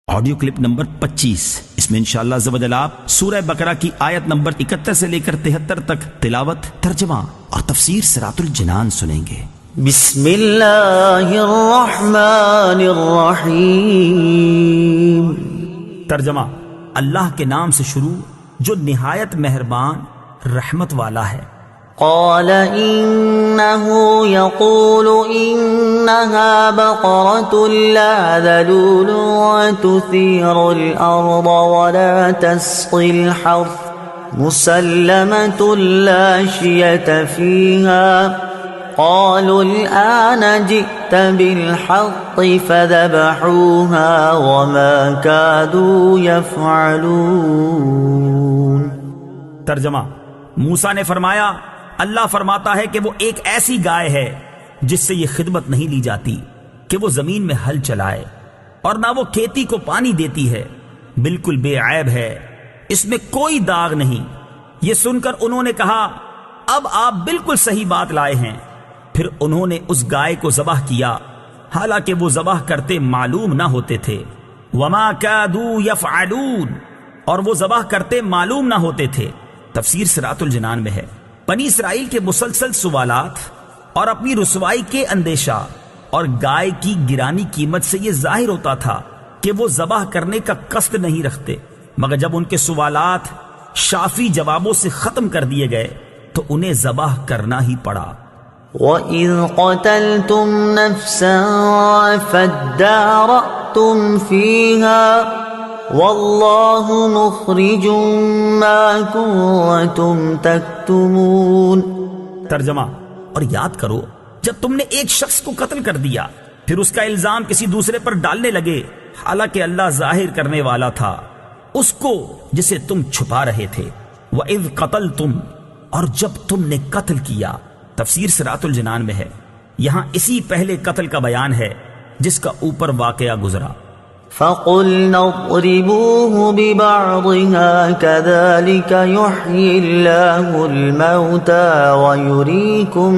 Audio clip number 25، اس میں انشاءاللہ عز و جل آپ سورہ بقرہ کی آیت نمبر 71 سے لے کر 73 تک تلاوت، ترجمہ اور تفسیر صراط الجنان سنیں گے۔ بسم اللہ الرحمن الرحیم۔ ترجمہ: اللہ کے نام سے شروع جو نہایت مہربان رحمت والا ہے۔ قال انه يقول انها بقرة لا ذلول وتثير الارض ولا تسقي الحرث مسلمة لا شية فيها قالوا الآن جئت بالحق فذبحوها وما كادوا يفعلون۔ ترجمہ: موسیٰ نے فرمایا اللہ فرماتا ہے کہ وہ ایک ایسی گائے ہے جس سے یہ خدمت نہیں لی جاتی کہ وہ زمین میں ہل چلائے، اور نہ وہ کھیتی کو پانی دیتی ہے، بالکل بے عیب ہے، اس میں کوئی داغ نہیں۔ یہ سن کر انہوں نے کہا اب آپ بالکل صحیح بات لائے ہیں۔ پھر انہوں نے اس گائے کو ذبح کیا، حالانکہ وہ ذبح کرتے معلوم نہ ہوتے تھے۔ وما کادوا یفعلون، اور وہ ذبح کرتے معلوم نہ ہوتے تھے۔ تفسیر صراط الجنان میں ہے، بنی اسرائیل کے مسلسل سوالات اور اپنی رسوائی کے اندیشہ اور گائے کی گرانی قیمت سے یہ ظاہر ہوتا تھا کہ وہ ذبح کرنے کا قصد نہیں رکھتے، مگر جب ان کے سوالات شافی جوابوں سے ختم کر دیے گئے تو انہیں ذبح کرنا ہی پڑا۔ وَإِذْ قَتَلْتُمْ نَفْسًا فَادَّارَأْتُمْ فِيهَا واللہ مخرج ما کنتم تکتمون۔ ترجمہ: اور یاد کرو جب تم نے ایک شخص کو قتل کر دیا، پھر اس کا الزام کسی دوسرے پر ڈالنے لگے، حالانکہ اللہ ظاہر کرنے والا تھا اس کو جسے تم چھپا رہے تھے۔ وَإِذْ قَتَلْتُمْ، اور جب تم نے قتل کیا۔ تفسیر صراط الجنان میں ہے، یہاں اسی پہلے قتل کا بیان ہے جس کا اوپر واقعہ گزرا۔ فَقُلْنَا اضْرِبُوهُ بِبَعْضِهَا كَذَلِكَ يُحْيِي اللَّهُ الْمَوْتَى وَيُرِيكُمْ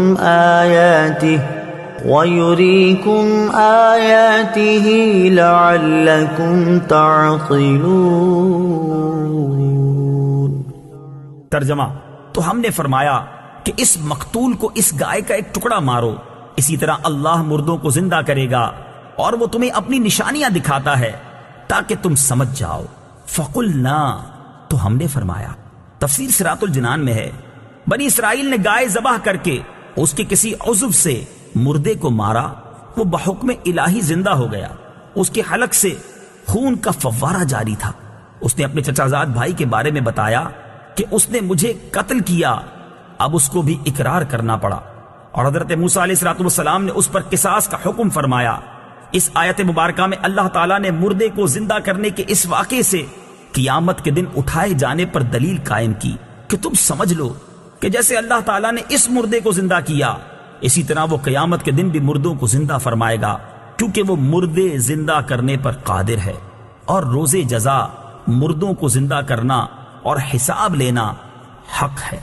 آيَاتِهِ لَعَلَّكُمْ تَعْقِلُونَ۔ ترجمہ: تو ہم نے فرمایا کہ اس مقتول کو اس گائے کا ایک ٹکڑا مارو، اسی طرح اللہ مردوں کو زندہ کرے گا اور وہ تمہیں اپنی نشانیاں دکھاتا ہے تاکہ تم سمجھ جاؤ۔ فَقُلْنَا، تو ہم نے فرمایا۔ تفسیر صراط الجنان میں ہے، بنی اسرائیل نے گائے ذبح کر کے اس کے کسی عضو سے مردے کو مارا، وہ بحکم الہی زندہ ہو گیا، اس کے حلق سے خون کا فوارہ جاری تھا۔ اس نے اپنے چچا زاد بھائی کے بارے میں بتایا کہ اس نے مجھے قتل کیا، اب اس کو بھی اقرار کرنا پڑا، اور حضرت موسیٰ علیہ السلام نے اس پر قصاص کا حکم فرمایا۔ اس آیت مبارکہ میں اللہ تعالیٰ نے مردے کو زندہ کرنے کے اس واقعے سے قیامت کے دن اٹھائے جانے پر دلیل قائم کی کہ تم سمجھ لو کہ جیسے اللہ تعالیٰ نے اس مردے کو زندہ کیا، اسی طرح وہ قیامت کے دن بھی مردوں کو زندہ فرمائے گا، کیونکہ وہ مردے زندہ کرنے پر قادر ہے، اور روز جزا مردوں کو زندہ کرنا اور حساب لینا حق ہے۔